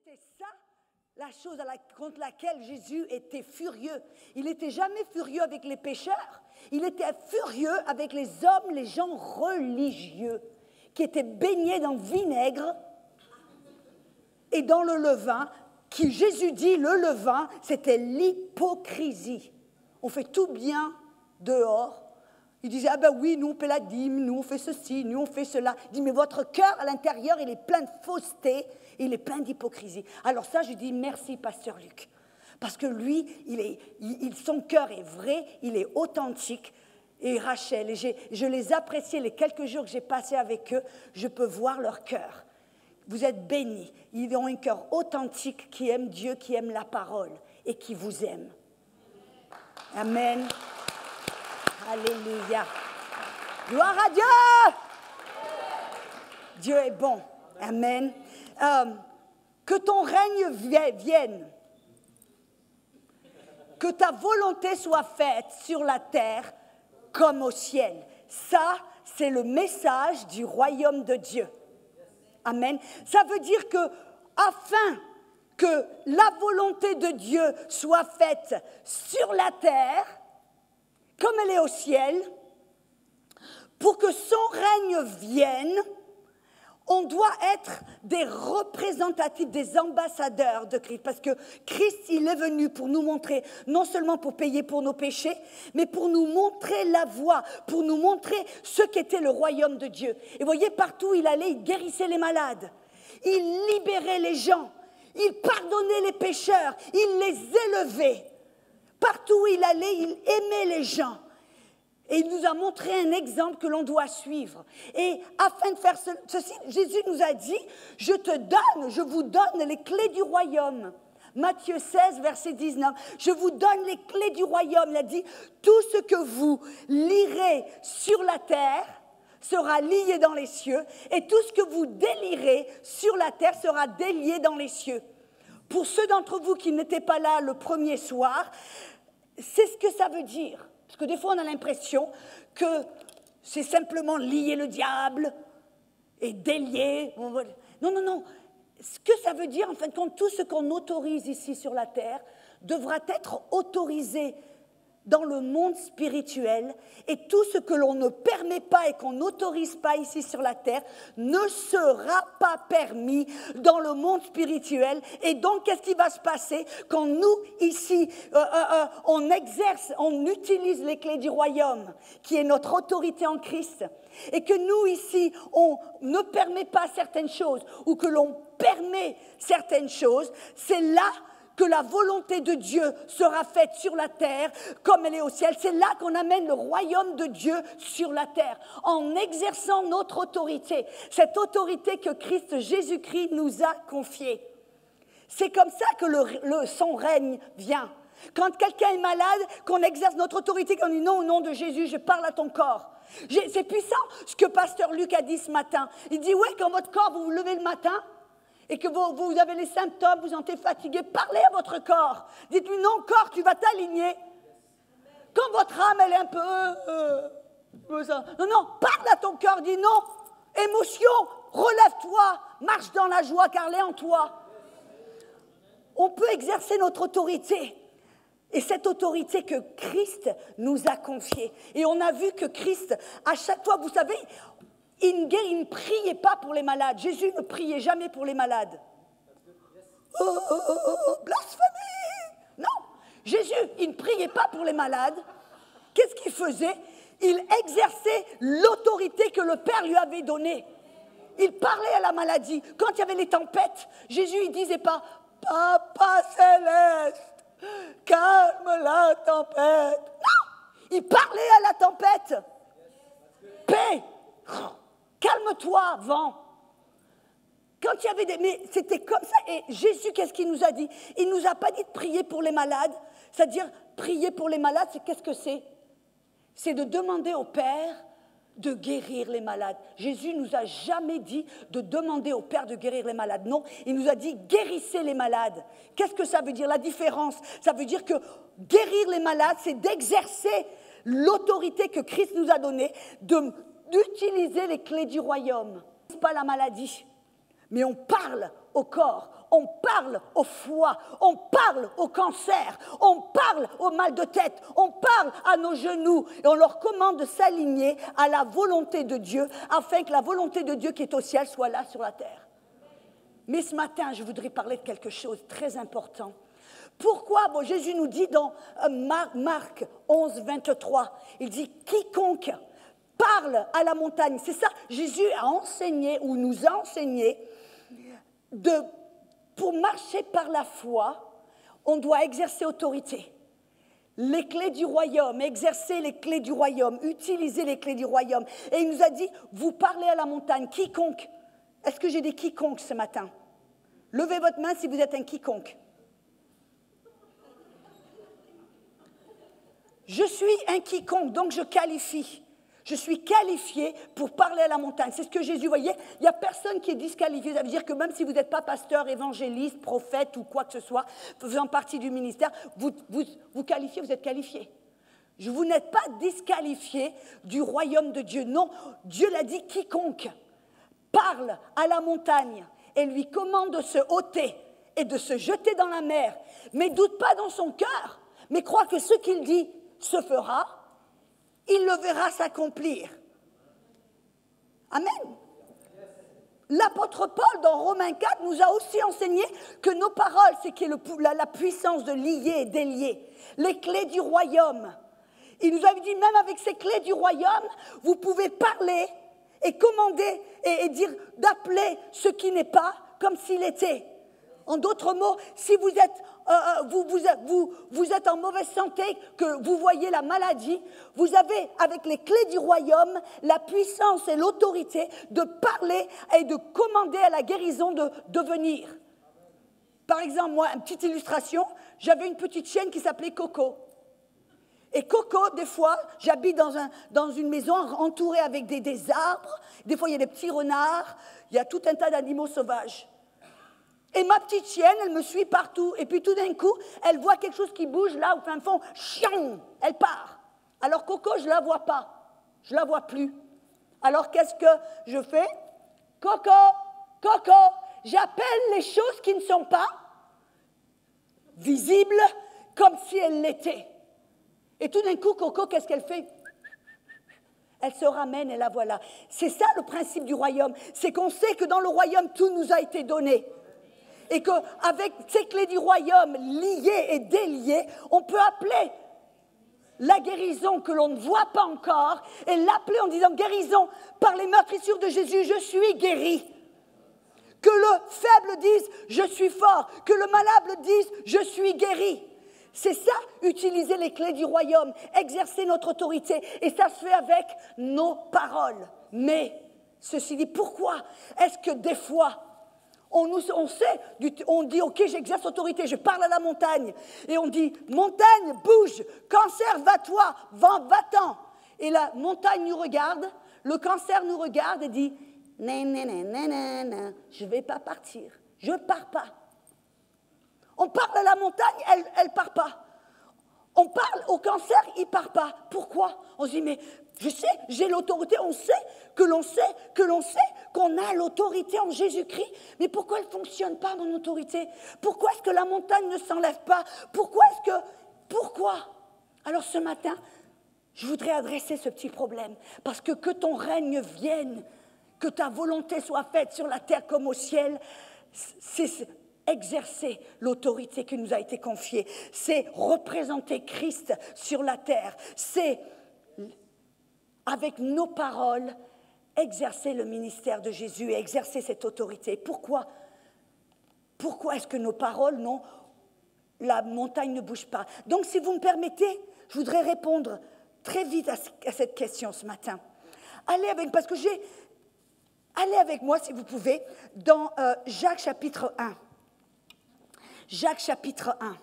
c'était ça la chose contre laquelle Jésus était furieux. Il n'était jamais furieux avec les pécheurs, il était furieux avec les hommes, les gens religieux, qui étaient baignés dans le vinaigre et dans le levain, qui Jésus dit, le levain, c'était l'hypocrisie. On fait tout bien dehors. Il disait, ah ben oui, nous on paie la dîme, nous on fait ceci, nous on fait cela. Il dit, mais votre cœur à l'intérieur, il est plein de fausseté, il est plein d'hypocrisie. Alors ça, je dis, merci, pasteur Luc. Parce que lui, son cœur est vrai, il est authentique. Et Rachel, et je les apprécie, les quelques jours que j'ai passés avec eux, je peux voir leur cœur. Vous êtes bénis. Ils ont un cœur authentique qui aime Dieu, qui aime la parole et qui vous aime. Amen. Alléluia. Gloire à Dieu. Dieu est bon. Amen. Que ton règne vienne. Que ta volonté soit faite sur la terre comme au ciel. Ça, c'est le message du royaume de Dieu. Amen. Ça veut dire que, afin que la volonté de Dieu soit faite sur la terre, comme elle est au ciel, pour que son règne vienne, on doit être des représentatifs, des ambassadeurs de Christ. Parce que Christ, il est venu pour nous montrer, non seulement pour payer pour nos péchés, mais pour nous montrer la voie, pour nous montrer ce qu'était le royaume de Dieu. Et vous voyez, partout où il allait, il guérissait les malades, il libérait les gens, il pardonnait les pécheurs, il les élevait. Partout où il allait, il aimait les gens. Et il nous a montré un exemple que l'on doit suivre. Et afin de faire ceci, Jésus nous a dit, je vous donne les clés du royaume. Matthieu 16, verset 19. Je vous donne les clés du royaume. Il a dit, tout ce que vous lirez sur la terre sera lié dans les cieux. Et tout ce que vous délirez sur la terre sera délié dans les cieux. Pour ceux d'entre vous qui n'étaient pas là le premier soir, c'est ce que ça veut dire. Parce que des fois, on a l'impression que c'est simplement lier le diable et délier. Non, non, non. Ce que ça veut dire, en fin de compte, tout ce qu'on autorise ici sur la terre devra être autorisé dans le monde spirituel, et tout ce que l'on ne permet pas et qu'on n'autorise pas ici sur la terre ne sera pas permis dans le monde spirituel. Et donc, qu'est-ce qui va se passer quand nous, ici, on utilise les clés du royaume, qui est notre autorité en Christ, et que nous, ici, on ne permet pas certaines choses, ou que l'on permet certaines choses, c'est là que la volonté de Dieu sera faite sur la terre comme elle est au ciel. C'est là qu'on amène le royaume de Dieu sur la terre, en exerçant notre autorité, cette autorité que Christ Jésus-Christ nous a confiée. C'est comme ça que son règne vient. Quand quelqu'un est malade, qu'on exerce notre autorité, qu'on dit non, au nom de Jésus, je parle à ton corps. C'est puissant ce que pasteur Luc a dit ce matin. Il dit, ouais, quand votre corps, vous vous levez le matin, et que vous avez les symptômes, vous sentez fatigué, parlez à votre corps. Dites-lui, non, corps, tu vas t'aligner. Quand votre âme, elle est un peu... non, parle à ton cœur, dis non, émotion, relève-toi, marche dans la joie, car elle est en toi. On peut exercer notre autorité. Et cette autorité que Christ nous a confiée. Et on a vu que Christ, à chaque fois, vous savez... Il ne priait pas pour les malades. Jésus ne priait jamais pour les malades. Blasphémie! Non, Jésus, il ne priait pas pour les malades. Qu'est-ce qu'il faisait? Il exerçait l'autorité que le Père lui avait donnée. Il parlait à la maladie. Quand il y avait les tempêtes, Jésus, il ne disait pas « Papa céleste, calme la tempête ». Non, il parlait à la tempête. Paix. Calme-toi, vent. Quand il y avait mais c'était comme ça. Et Jésus, qu'est-ce qu'il nous a dit? Il ne nous a pas dit de prier pour les malades. C'est-à-dire, prier pour les malades, qu'est-ce que c'est? C'est de demander au Père de guérir les malades. Jésus nous a jamais dit de demander au Père de guérir les malades. Non, il nous a dit guérissez les malades. Qu'est-ce que ça veut dire? La différence, ça veut dire que guérir les malades, c'est d'exercer l'autorité que Christ nous a donnée, d'utiliser les clés du royaume. Ce n'est pas la maladie. Mais on parle au corps, on parle au foie, on parle au cancer, on parle au mal de tête, on parle à nos genoux et on leur commande de s'aligner à la volonté de Dieu afin que la volonté de Dieu qui est au ciel soit là sur la terre. Mais ce matin, je voudrais parler de quelque chose de très important. Pourquoi Jésus nous dit dans Marc 11, 23, il dit « Quiconque parle à la montagne », c'est ça, Jésus a enseigné ou nous a enseigné pour marcher par la foi, on doit exercer autorité. Les clés du royaume, exercer les clés du royaume, utiliser les clés du royaume. Et il nous a dit, vous parlez à la montagne, quiconque. Est-ce que j'ai des quiconques ce matin? Levez votre main si vous êtes un quiconque. Je suis un quiconque, donc je qualifie. Je suis qualifié pour parler à la montagne. C'est ce que Jésus voyait. Il n'y a personne qui est disqualifié. Ça veut dire que même si vous n'êtes pas pasteur, évangéliste, prophète ou quoi que ce soit, faisant partie du ministère, vous qualifiez, vous êtes qualifié. Vous n'êtes pas disqualifié du royaume de Dieu. Non, Dieu l'a dit, quiconque parle à la montagne et lui commande de se ôter et de se jeter dans la mer, mais doute pas dans son cœur, mais croit que ce qu'il dit se fera, il le verra s'accomplir. Amen. L'apôtre Paul, dans Romains 4, nous a aussi enseigné que nos paroles, c'est qui est la puissance de lier et délier, les clés du royaume. Il nous avait dit, même avec ces clés du royaume, vous pouvez parler et commander et dire d'appeler ce qui n'est pas comme s'il était. En d'autres mots, si vous êtes en mauvaise santé, que vous voyez la maladie, vous avez avec les clés du royaume la puissance et l'autorité de parler et de commander à la guérison de venir. Par exemple, moi, une petite illustration, j'avais une petite chienne qui s'appelait Coco. Et Coco, des fois, j'habite dans une maison entourée avec des arbres, des fois il y a des petits renards, il y a tout un tas d'animaux sauvages. Et ma petite chienne, elle me suit partout. Et puis tout d'un coup, elle voit quelque chose qui bouge là au fin fond. Chion, elle part. Alors Coco, je ne la vois pas. Je ne la vois plus. Alors qu'est-ce que je fais? Coco, Coco, j'appelle les choses qui ne sont pas visibles comme si elles l'étaient. Et tout d'un coup, Coco, qu'est-ce qu'elle fait? Elle se ramène et la voilà. C'est ça le principe du royaume. C'est qu'on sait que dans le royaume, tout nous a été donné. Et qu'avec ces clés du royaume liées et déliées, on peut appeler la guérison que l'on ne voit pas encore et l'appeler en disant guérison par les meurtrissures de Jésus, je suis guéri. Que le faible dise je suis fort, que le malade dise je suis guéri. C'est ça, utiliser les clés du royaume, exercer notre autorité. Et ça se fait avec nos paroles. Mais, ceci dit, pourquoi est-ce que des fois, on sait, on dit, ok, j'exerce autorité, je parle à la montagne. Et on dit, montagne, bouge, cancer, va-toi, va-t'en. Et la montagne nous regarde, le cancer nous regarde et dit, je ne vais pas partir, je ne pars pas. On parle à la montagne, elle ne part pas. On parle au cancer, il ne part pas. Pourquoi? On se dit, mais je sais, j'ai l'autorité, on sait qu'on a l'autorité en Jésus-Christ. Mais pourquoi elle ne fonctionne pas, mon autorité? Pourquoi est-ce que la montagne ne s'enlève pas? Pourquoi? Alors ce matin, je voudrais adresser ce petit problème. Parce que ton règne vienne, que ta volonté soit faite sur la terre comme au ciel, c'est exercer l'autorité qui nous a été confiée, c'est représenter Christ sur la terre, c'est avec nos paroles exercer le ministère de Jésus et exercer cette autorité. Pourquoi est-ce que nos paroles, non, la montagne ne bouge pas? Donc si vous me permettez, je voudrais répondre très vite à cette question ce matin. Allez avec moi si vous pouvez dans Jacques chapitre 1. Jacques chapitre 1.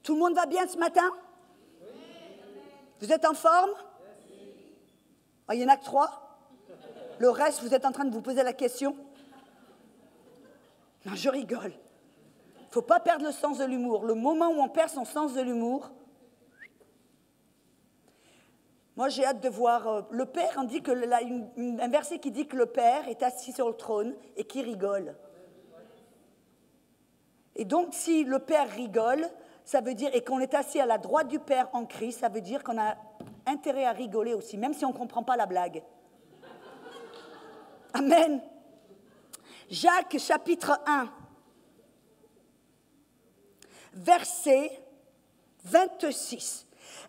Tout le monde va bien ce matin? Oui. Vous êtes en forme? Oh, il n'y en a que 3. Le reste, vous êtes en train de vous poser la question? Non, je rigole. Il ne faut pas perdre le sens de l'humour. Le moment où on perd son sens de l'humour. Moi, j'ai hâte de voir le Père. On dit que un verset qui dit que le Père est assis sur le trône et qui rigole. Et donc, si le Père rigole, ça veut dire, et qu'on est assis à la droite du Père en Christ, ça veut dire qu'on a intérêt à rigoler aussi, même si on ne comprend pas la blague. Amen. Jacques, chapitre 1, verset 26.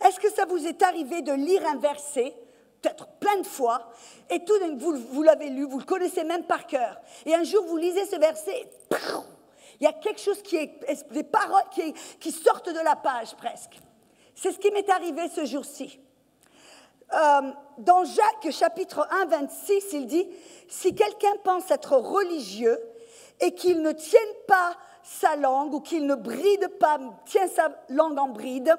Est-ce que ça vous est arrivé de lire un verset, peut-être plein de fois, et tout d'un coup, vous l'avez lu, vous le connaissez même par cœur, et un jour, vous lisez ce verset, il y a quelque chose des paroles qui sortent de la page presque. C'est ce qui m'est arrivé ce jour-ci. Dans Jacques, chapitre 1, 26, il dit « Si quelqu'un pense être religieux et qu'il ne tienne pas sa langue ou qu'il ne bride pas, tient sa langue en bride,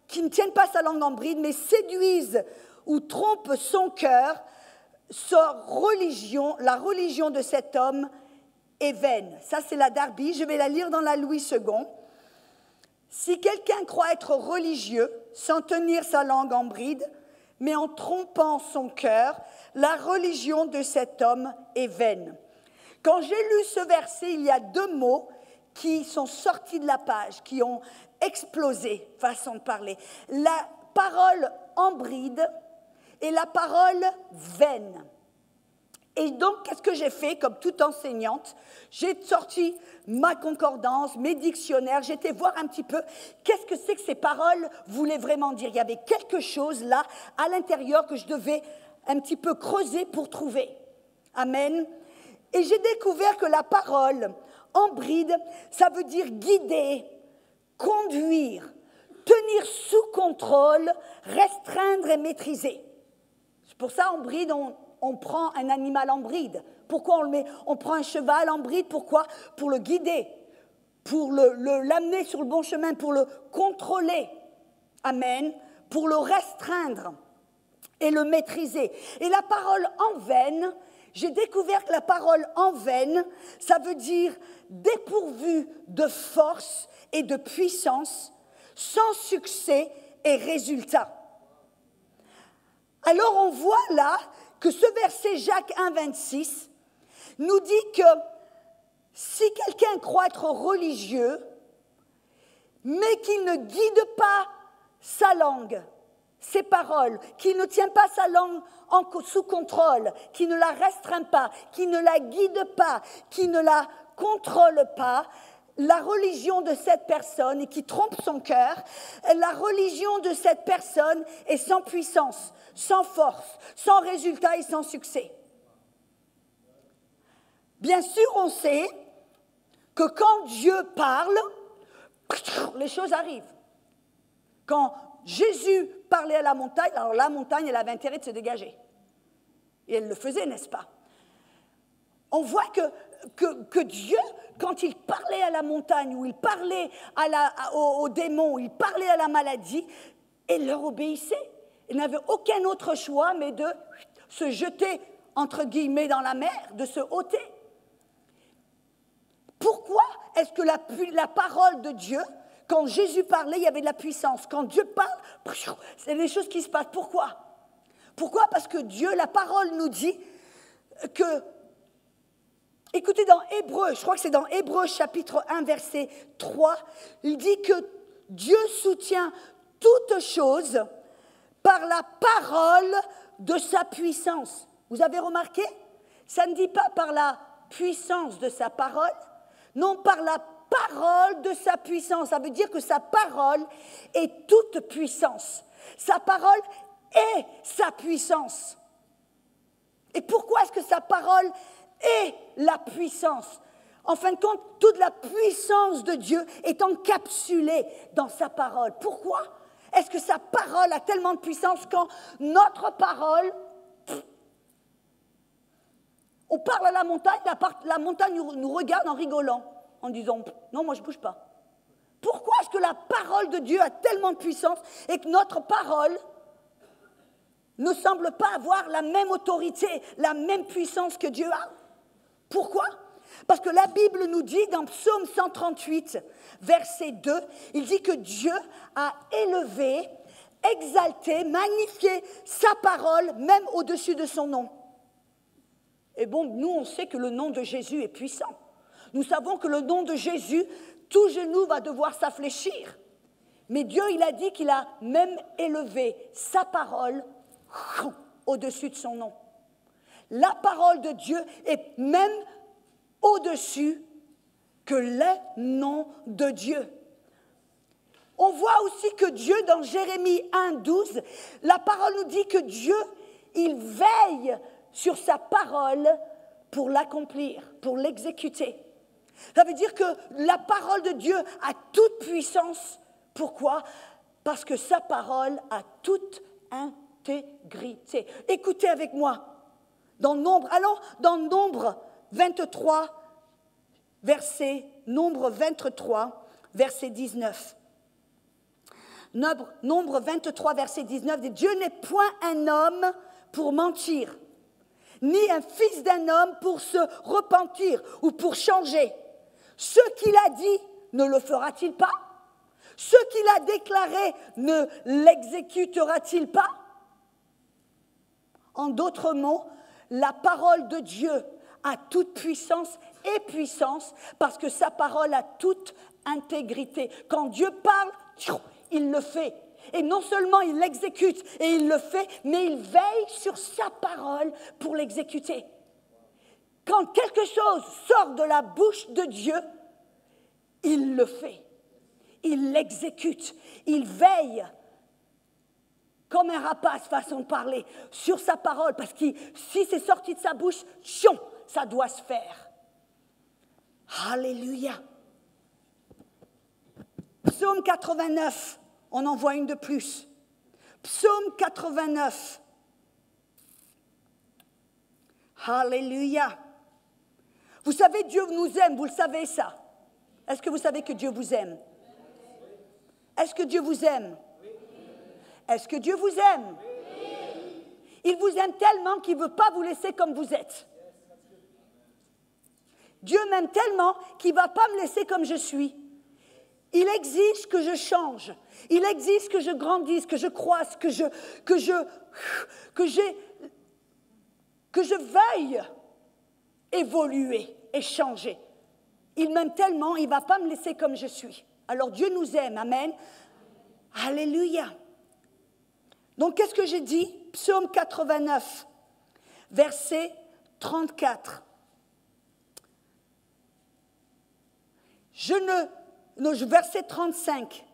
qu'il ne tienne pas sa langue en bride, mais séduise ou trompe son cœur, la religion de cet homme est vaine. » Ça, c'est la Darby. Je vais la lire dans la Louis II. Si quelqu'un croit être religieux, sans tenir sa langue en bride, mais en trompant son cœur, la religion de cet homme est vaine. Quand j'ai lu ce verset, il y a deux mots qui sont sortis de la page, qui ont explosé, façon de parler. La parole en bride et la parole vaine. Et donc, qu'est-ce que j'ai fait comme toute enseignante? J'ai sorti ma concordance, mes dictionnaires, j'étais voir un petit peu qu'est-ce que c'est que ces paroles voulaient vraiment dire. Il y avait quelque chose là, à l'intérieur, que je devais un petit peu creuser pour trouver. Amen. Et j'ai découvert que la parole en bride, ça veut dire guider, conduire, tenir sous contrôle, restreindre et maîtriser. C'est pour ça, en bride, on prend un animal en bride. Pourquoi on le met? On prend un cheval en bride, pourquoi? Pour le guider, pour l'amener sur le bon chemin, pour le contrôler. Amen. Pour le restreindre et le maîtriser. Et la parole en vaine, j'ai découvert que la parole en vaine, ça veut dire dépourvu de force et de puissance, sans succès et résultat. Alors on voit là que ce verset Jacques 1, 26 nous dit que si quelqu'un croit être religieux, mais qu'il ne guide pas sa langue, ses paroles, qu'il ne tient pas sa langue sous contrôle, qu'il ne la restreint pas, qu'il ne la guide pas, qu'il ne la contrôle pas, la religion de cette personne, et qui trompe son cœur, la religion de cette personne est sans puissance, sans force, sans résultat et sans succès. Bien sûr, on sait que quand Dieu parle, les choses arrivent. Quand Jésus parlait à la montagne, alors la montagne, elle avait intérêt de se dégager. Et elle le faisait, n'est-ce pas? On voit que Dieu, quand il parlait à la montagne, ou il parlait aux démons, ou il parlait à la maladie, il leur obéissait. Il n'avait aucun autre choix mais de se jeter, entre guillemets, dans la mer, de se ôter. Pourquoi est-ce que la parole de Dieu, quand Jésus parlait, il y avait de la puissance? Quand Dieu parle, c'est des choses qui se passent. Pourquoi? Pourquoi? Parce que Dieu, la parole nous dit que, écoutez dans Hébreux, je crois que c'est dans Hébreux chapitre 1 verset 3, il dit que Dieu soutient toutes choses par la parole de sa puissance. Vous avez remarqué? Ça ne dit pas par la puissance de sa parole, non, par la parole de sa puissance. Ça veut dire que sa parole est toute puissance. Sa parole est sa puissance. Et pourquoi est-ce que sa parole est la puissance? En fin de compte, toute la puissance de Dieu est encapsulée dans sa parole. Pourquoi est-ce que sa parole a tellement de puissance quand notre parole, on parle à la montagne, la montagne nous regarde en rigolant, en disant « Non, moi je ne bouge pas ». Pourquoi est-ce que la parole de Dieu a tellement de puissance et que notre parole ne semble pas avoir la même autorité, la même puissance que Dieu a? Pourquoi? Parce que la Bible nous dit dans Psaume 138, verset 2, il dit que Dieu a élevé exalter, magnifier sa parole, même au-dessus de son nom. Et bon, nous, on sait que le nom de Jésus est puissant. Nous savons que le nom de Jésus, tout genou va devoir s'affléchir. Mais Dieu, il a dit qu'il a même élevé sa parole au-dessus de son nom. La parole de Dieu est même au-dessus que le nom de Dieu. On voit aussi que Dieu, dans Jérémie 1,12, la parole nous dit que Dieu, il veille sur sa parole pour l'accomplir, pour l'exécuter. Ça veut dire que la parole de Dieu a toute puissance. Pourquoi? Parce que sa parole a toute intégrité. Écoutez avec moi. Allons dans Nombre 23, Nombre 23, verset 19. Nombre 23, verset 19, dit « Dieu n'est point un homme pour mentir, ni un fils d'un homme pour se repentir ou pour changer. Ce qu'il a dit, ne le fera-t-il pas? Ce qu'il a déclaré, ne l'exécutera-t-il pas ?» En d'autres mots, la parole de Dieu a toute puissance et puissance parce que sa parole a toute intégrité. Quand Dieu parle, il le fait. Et non seulement il l'exécute et il le fait, mais il veille sur sa parole pour l'exécuter. Quand quelque chose sort de la bouche de Dieu, il le fait. Il l'exécute. Il veille comme un rapace, façon de parler, sur sa parole. Parce que si c'est sorti de sa bouche, ça doit se faire. Alléluia. Psaume 89, on en voit une de plus. Psaume 89. Alléluia. Vous savez, Dieu nous aime, vous le savez ça. Est-ce que vous savez que Dieu vous aime? Est-ce que Dieu vous aime? Est-ce que Dieu vous aime? Il vous aime tellement qu'il ne veut pas vous laisser comme vous êtes. Dieu m'aime tellement qu'il ne va pas me laisser comme je suis. Il exige que je change. Il exige que je grandisse, que je croisse, que je veuille évoluer et changer. Il m'aime tellement, il ne va pas me laisser comme je suis. Alors Dieu nous aime, amen. Alléluia. Donc qu'est-ce que j'ai dit? Psaume 89, verset 34. Verset 35.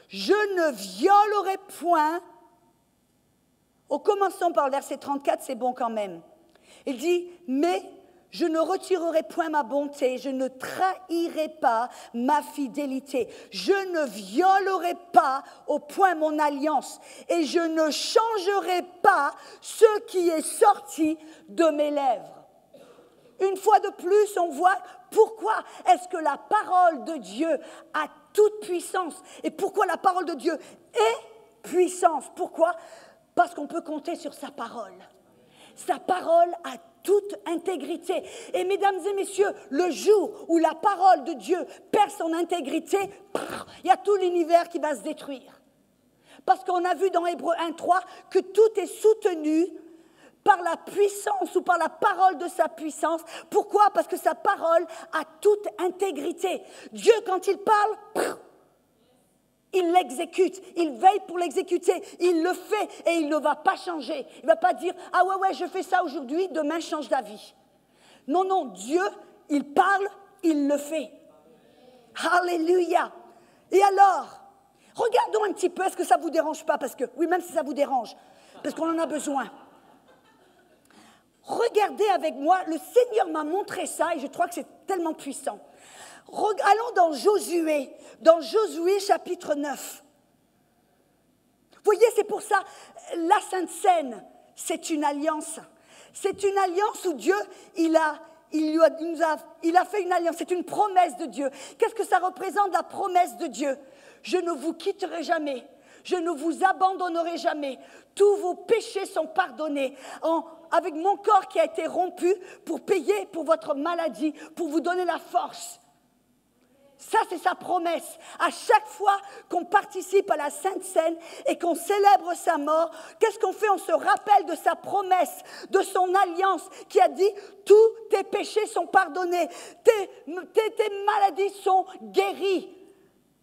Je ne violerai point. Commençons par le verset 34, c'est bon quand même. Il dit, mais je ne retirerai point ma bonté, je ne trahirai pas ma fidélité, je ne violerai pas au point mon alliance et je ne changerai pas ce qui est sorti de mes lèvres. Une fois de plus, on voit pourquoi est-ce que la parole de Dieu a toute puissance et pourquoi la parole de Dieu est puissance. Pourquoi? Parce qu'on peut compter sur sa parole. Sa parole a toute intégrité. Et mesdames et messieurs, le jour où la parole de Dieu perd son intégrité, il y a tout l'univers qui va se détruire. Parce qu'on a vu dans Hébreux 1:3 que tout est soutenu par la puissance ou par la parole de sa puissance. Pourquoi? Parce que sa parole a toute intégrité. Dieu, quand il parle, il l'exécute, il veille pour l'exécuter, il le fait et il ne va pas changer. Il ne va pas dire « Ah ouais, je fais ça aujourd'hui, demain je change d'avis ». Non, Dieu, il parle, il le fait. Alléluia. Et alors, regardons un petit peu, est-ce que ça ne vous dérange pas? Parce que, oui, même si ça vous dérange, parce qu'on en a besoin. Regardez avec moi, le Seigneur m'a montré ça et je crois que c'est tellement puissant. Allons dans Josué chapitre 9. Vous voyez, c'est pour ça, la Sainte Seine, c'est une alliance. C'est une alliance où Dieu, il a fait une alliance, c'est une promesse de Dieu. Qu'est-ce que ça représente, la promesse de Dieu? Je ne vous quitterai jamais, je ne vous abandonnerai jamais. Tous vos péchés sont pardonnés. Avec mon corps qui a été rompu pour payer pour votre maladie, pour vous donner la force. Ça, c'est sa promesse. À chaque fois qu'on participe à la Sainte Seine et qu'on célèbre sa mort, qu'est-ce qu'on fait? On se rappelle de sa promesse, de son alliance qui a dit « Tous tes péchés sont pardonnés, tes maladies sont guéries. »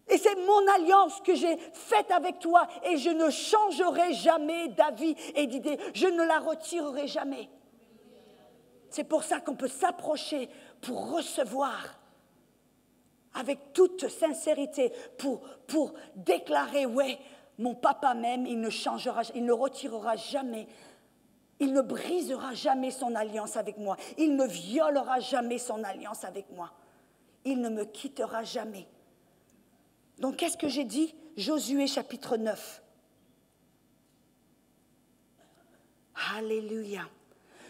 Et c'est mon alliance que j'ai faite avec toi et je ne changerai jamais d'avis et d'idée. Je ne la retirerai jamais. C'est pour ça qu'on peut s'approcher pour recevoir avec toute sincérité, pour déclarer, ouais, mon papa m'aime, il ne changera, il ne retirera jamais, il ne brisera jamais son alliance avec moi, il ne violera jamais son alliance avec moi, il ne me quittera jamais. Donc, qu'est-ce que j'ai dit? Josué chapitre 9. Alléluia.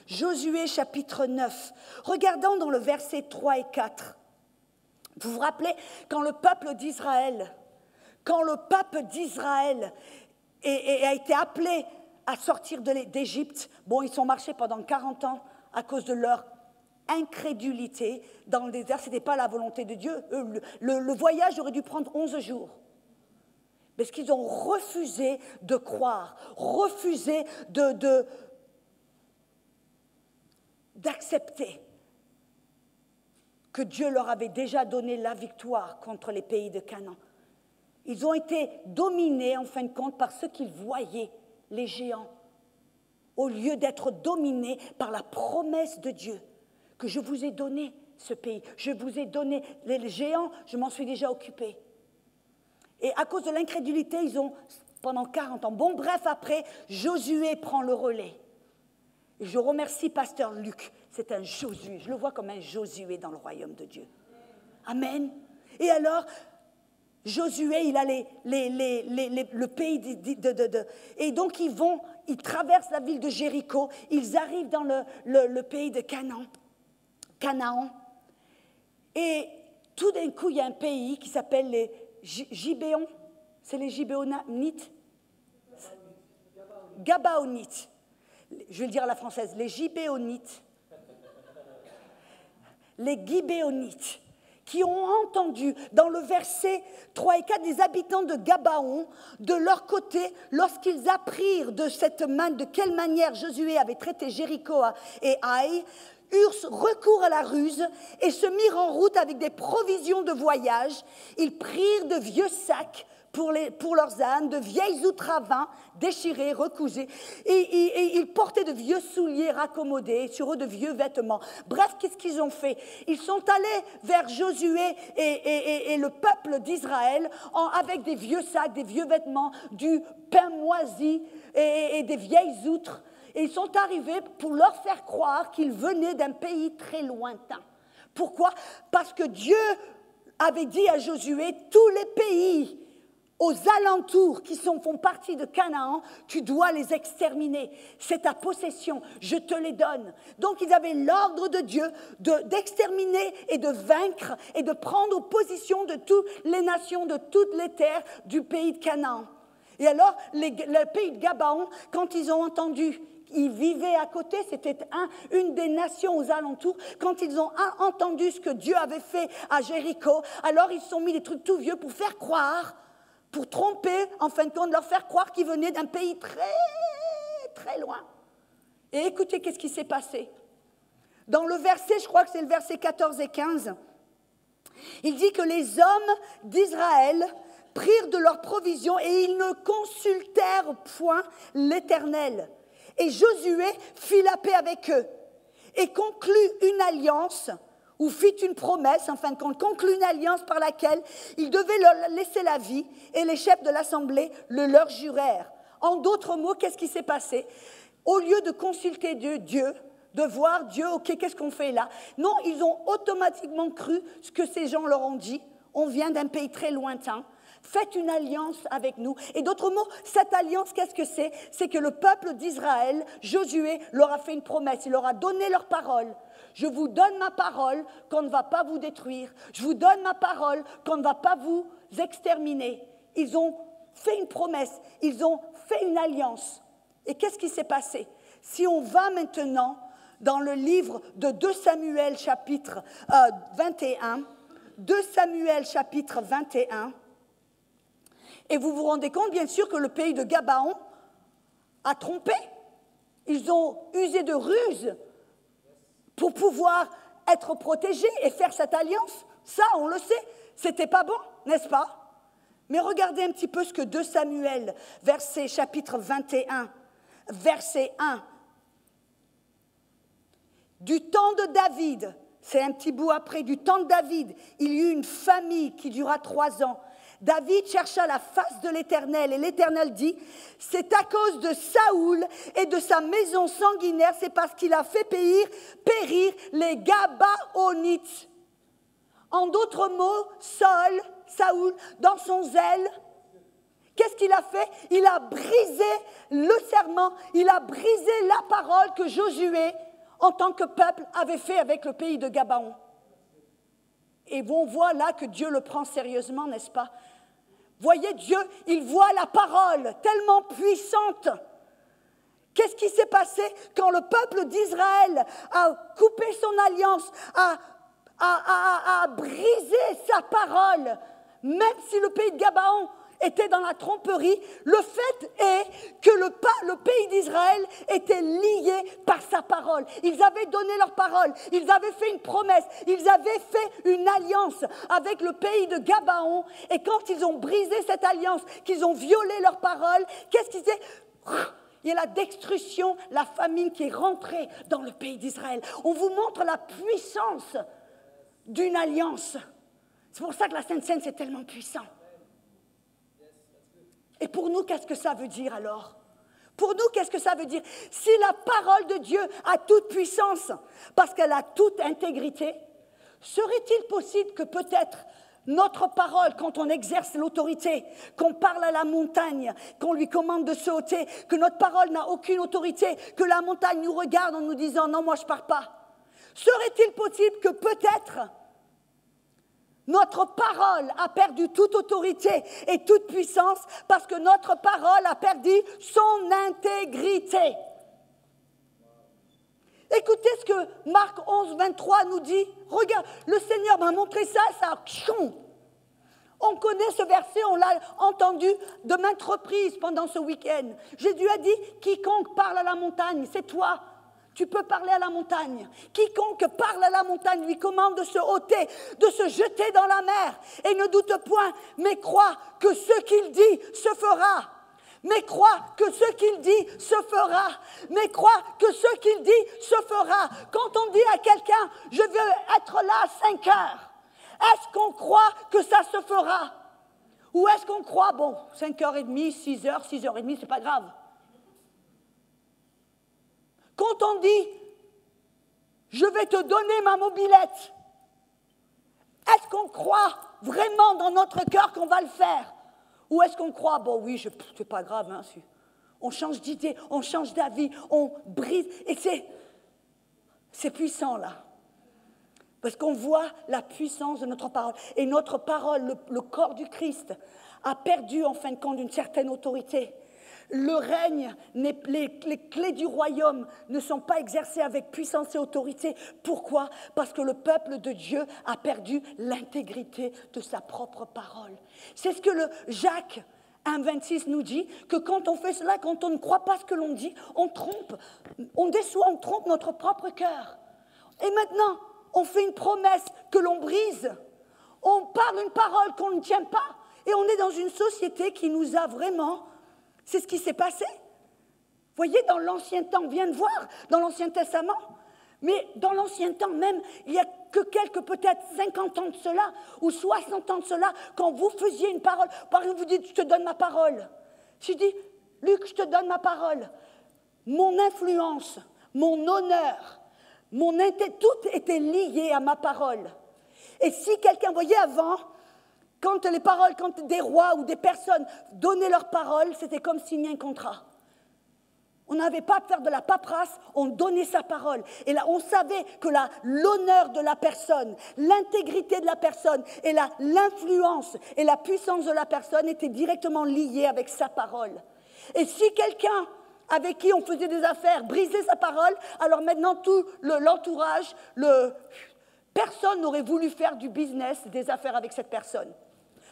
Josué chapitre 9. Regardons dans le verset 3 et 4. Vous vous rappelez, quand le peuple d'Israël a été appelé à sortir d'Égypte, bon, ils sont marchés pendant 40 ans à cause de leur incrédulité. Dans le désert, ce n'était pas la volonté de Dieu. Le voyage aurait dû prendre 11 jours. Parce qu'ils ont refusé de croire, refusé d'accepter que Dieu leur avait déjà donné la victoire contre les pays de Canaan. Ils ont été dominés, en fin de compte, par ce qu'ils voyaient, les géants, au lieu d'être dominés par la promesse de Dieu, que je vous ai donné ce pays, je vous ai donné les géants, je m'en suis déjà occupé. Et à cause de l'incrédulité, ils ont, pendant 40 ans, bon bref, après, Josué prend le relais. Et je remercie Pasteur Luc, c'est un Josué, je le vois comme un Josué dans le royaume de Dieu. Amen. Et alors, Josué, il a le pays et donc ils traversent la ville de Jéricho, ils arrivent dans le pays de Canaan. Et tout d'un coup, il y a un pays qui s'appelle les Gibéons. C'est les Gibéonites? Gabaonites. Je vais le dire à la française, les Gibéonites. Les Gibéonites, qui ont entendu dans le verset 3 et 4 des habitants de Gabaon, de leur côté, lorsqu'ils apprirent de quelle manière Josué avait traité Jéricho et Haï, eurent recours à la ruse et se mirent en route avec des provisions de voyage. Ils prirent de vieux sacs pour leurs ânes, de vieilles outres à vin déchirées, recousées, et ils portaient de vieux souliers raccommodés, sur eux de vieux vêtements. Bref, qu'est-ce qu'ils ont fait? Ils sont allés vers Josué et le peuple d'Israël avec des vieux sacs, des vieux vêtements, du pain moisi et des vieilles outres. Et ils sont arrivés pour leur faire croire qu'ils venaient d'un pays très lointain. Pourquoi? Parce que Dieu avait dit à Josué, tous les pays aux alentours qui font partie de Canaan, tu dois les exterminer. C'est ta possession, je te les donne. Donc ils avaient l'ordre de Dieu d'exterminer et de vaincre et de prendre position de toutes les nations, de toutes les terres du pays de Canaan. Et alors, le pays de Gabaon, quand ils ont entendu, ils vivaient à côté, c'était une des nations aux alentours. Quand ils ont entendu ce que Dieu avait fait à Jéricho, alors ils se sont mis des trucs tout vieux pour faire croire, pour tromper, en fin de compte, leur faire croire qu'ils venaient d'un pays très, très loin. Et écoutez, qu'est-ce qui s'est passé? Dans le verset, je crois que c'est le verset 14 et 15, il dit que les hommes d'Israël prirent de leurs provisions et ils ne consultèrent point l'Éternel. Et Josué fit la paix avec eux et conclut une alliance, ou fit une promesse, en fin de compte, conclut une alliance par laquelle il devait leur laisser la vie, et les chefs de l'assemblée le leur jurèrent. En d'autres mots, qu'est-ce qui s'est passé? Au lieu de consulter Dieu, de voir Dieu, ok, qu'est-ce qu'on fait là? Non, ils ont automatiquement cru ce que ces gens leur ont dit. On vient d'un pays très lointain. Faites une alliance avec nous. Et d'autres mots, cette alliance, qu'est-ce que c'est? C'est que le peuple d'Israël, Josué, leur a fait une promesse. Il leur a donné leur parole. Je vous donne ma parole qu'on ne va pas vous détruire. Je vous donne ma parole qu'on ne va pas vous exterminer. Ils ont fait une promesse. Ils ont fait une alliance. Et qu'est-ce qui s'est passé? Si on va maintenant dans le livre de 2 Samuel, chapitre 21, 2 Samuel chapitre 21. Et vous vous rendez compte, bien sûr, que le pays de Gabaon a trompé. Ils ont usé de ruses pour pouvoir être protégés et faire cette alliance. Ça, on le sait, c'était pas bon, n'est-ce pas? Mais regardez un petit peu ce que 2 Samuel, chapitre 21, verset 1. Du temps de David, c'est un petit bout après, du temps de David, il y eut une famille qui dura 3 ans. David chercha la face de l'Éternel et l'Éternel dit, c'est à cause de Saoul et de sa maison sanguinaire, c'est parce qu'il a fait périr les Gabaonites. En d'autres mots, Saoul, dans son zèle, qu'est-ce qu'il a fait? Il a brisé le serment, il a brisé la parole que Josué, en tant que peuple, avait fait avec le pays de Gabaon. Et on voit là que Dieu le prend sérieusement, n'est-ce pas? Voyez, Dieu, il voit la parole tellement puissante. Qu'est-ce qui s'est passé quand le peuple d'Israël a coupé son alliance, a brisé sa parole, même si le pays de Gabaon était dans la tromperie, le fait est que le pays d'Israël était lié par sa parole. Ils avaient donné leur parole, ils avaient fait une promesse, ils avaient fait une alliance avec le pays de Gabaon. Et quand ils ont brisé cette alliance, qu'ils ont violé leur parole, qu'est-ce qu'ils disaient? Il y a la destruction, la famine qui est rentrée dans le pays d'Israël. On vous montre la puissance d'une alliance. C'est pour ça que la Sainte Seine, c'est tellement puissant. Et pour nous, qu'est-ce que ça veut dire alors? Pour nous, qu'est-ce que ça veut dire? Si la parole de Dieu a toute puissance, parce qu'elle a toute intégrité, serait-il possible que peut-être notre parole, quand on exerce l'autorité, qu'on parle à la montagne, qu'on lui commande de sauter, que notre parole n'a aucune autorité, que la montagne nous regarde en nous disant « non, moi je ne pars pas », serait-il possible que peut-être notre parole a perdu toute autorité et toute puissance parce que notre parole a perdu son intégrité? Écoutez ce que Marc 11, 23 nous dit. Regarde, le Seigneur m'a montré ça. On connaît ce verset, on l'a entendu de maintes reprises pendant ce week-end. Jésus a dit, quiconque parle à la montagne, c'est toi. Tu peux parler à la montagne. Quiconque parle à la montagne lui commande de se ôter, de se jeter dans la mer. Et ne doute point, mais crois que ce qu'il dit se fera. Mais crois que ce qu'il dit se fera. Mais crois que ce qu'il dit se fera. Quand on dit à quelqu'un, je veux être là à 5 heures, est-ce qu'on croit que ça se fera? Ou est-ce qu'on croit, 5h30, 6h, 6h30, c'est pas grave. Quand on dit, je vais te donner ma mobilette, est-ce qu'on croit vraiment dans notre cœur qu'on va le faire? Ou est-ce qu'on croit, c'est pas grave, hein, on change d'idée, on change d'avis, on brise, et c'est puissant là. Parce qu'on voit la puissance de notre parole. Et notre parole, le corps du Christ, a perdu en fin de compte une certaine autorité. Le règne, les clés du royaume ne sont pas exercées avec puissance et autorité. Pourquoi? Parce que le peuple de Dieu a perdu l'intégrité de sa propre parole. C'est ce que le Jacques 1,26 nous dit, que quand on fait cela, quand on ne croit pas ce que l'on dit, on trompe, on déçoit, on trompe notre propre cœur. Et maintenant, on fait une promesse que l'on brise. On parle une parole qu'on ne tient pas. Et on est dans une société qui nous a vraiment... C'est ce qui s'est passé. Vous voyez, dans l'Ancien temps, on vient de voir, dans l'Ancien Testament, mais dans l'Ancien temps même, il n'y a que peut-être 50 ans de cela, ou 60 ans de cela, quand vous faisiez une parole, par exemple, vous dites, je te donne ma parole. Je dis, Luc, je te donne ma parole. Mon influence, mon honneur, tout était lié à ma parole. Et si quelqu'un, vous voyez, avant... Quand des rois ou des personnes donnaient leur parole, c'était comme signer un contrat. On n'avait pas à faire de la paperasse, on donnait sa parole. Et là, on savait que l'honneur de la personne, l'intégrité de la personne et l'influence et la puissance de la personne étaient directement liées avec sa parole. Et si quelqu'un avec qui on faisait des affaires brisait sa parole, alors maintenant tout l'entourage, personne n'aurait voulu faire du business, des affaires avec cette personne.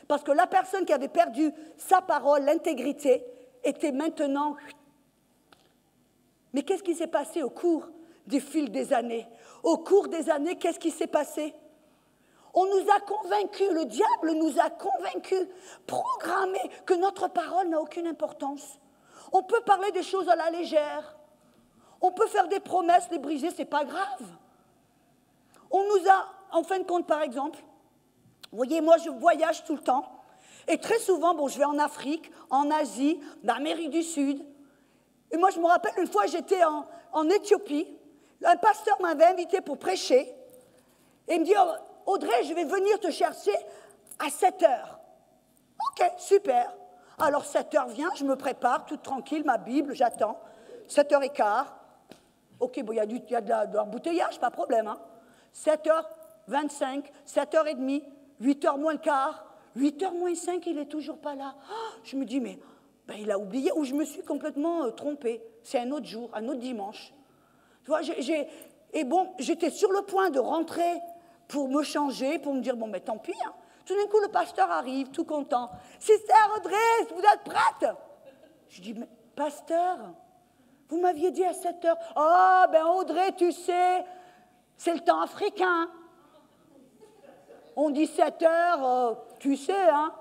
Parce que la personne qui avait perdu sa parole, l'intégrité, était maintenant... Mais qu'est-ce qui s'est passé au cours du fil des années? Au cours des années, qu'est-ce qui s'est passé? On nous a convaincus, le diable nous a convaincus, programmés que notre parole n'a aucune importance. On peut parler des choses à la légère. On peut faire des promesses, les briser, ce n'est pas grave. On nous a, en fin de compte, par exemple, vous voyez, moi je voyage tout le temps, et très souvent, bon, je vais en Afrique, en Asie, en Amérique du Sud. Et moi je me rappelle, une fois j'étais en Éthiopie, un pasteur m'avait invité pour prêcher, et il me dit, oh, Audrey, je vais venir te chercher à 7 heures. Ok, super. Alors 7 heures vient, je me prépare, toute tranquille, ma Bible, j'attends. 7h15. Ok, bon, il y a de l'embouteillage, pas de problème. Hein. 7h25, 7h30, 8h moins le quart, 8h moins 5, il n'est toujours pas là. Oh, je me dis, mais ben, il a oublié, ou je me suis complètement trompée. C'est un autre jour, un autre dimanche. Tu vois, et bon, j'étais sur le point de rentrer pour me changer, pour me dire, bon, mais tant pis. Hein. Tout d'un coup, le pasteur arrive, tout content. « Sister Audrey, vous êtes prête ?» Je dis, mais pasteur, vous m'aviez dit à 7 heures. « Ah, ben Audrey, tu sais, c'est le temps africain. On dit 7 heures, tu sais, hein ?»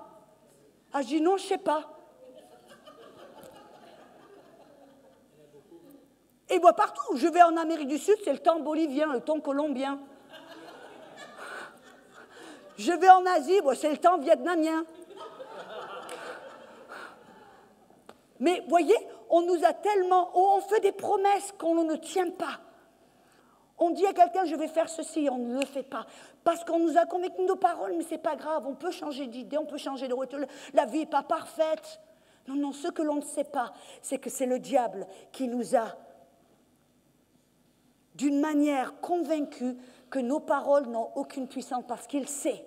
Ah, je dis, non, je ne sais pas. Et moi, partout, je vais en Amérique du Sud, c'est le temps bolivien, le temps colombien. Je vais en Asie, bon, c'est le temps vietnamien. Mais voyez, on nous a tellement... On fait des promesses qu'on ne tient pas. On dit à quelqu'un, je vais faire ceci, on ne le fait pas. Parce qu'on nous a convaincu nos paroles, mais ce n'est pas grave, on peut changer d'idée, on peut changer de retour. La vie n'est pas parfaite. Non, non, ce que l'on ne sait pas, c'est que c'est le diable qui nous a, d'une manière convaincue, que nos paroles n'ont aucune puissance, parce qu'il sait.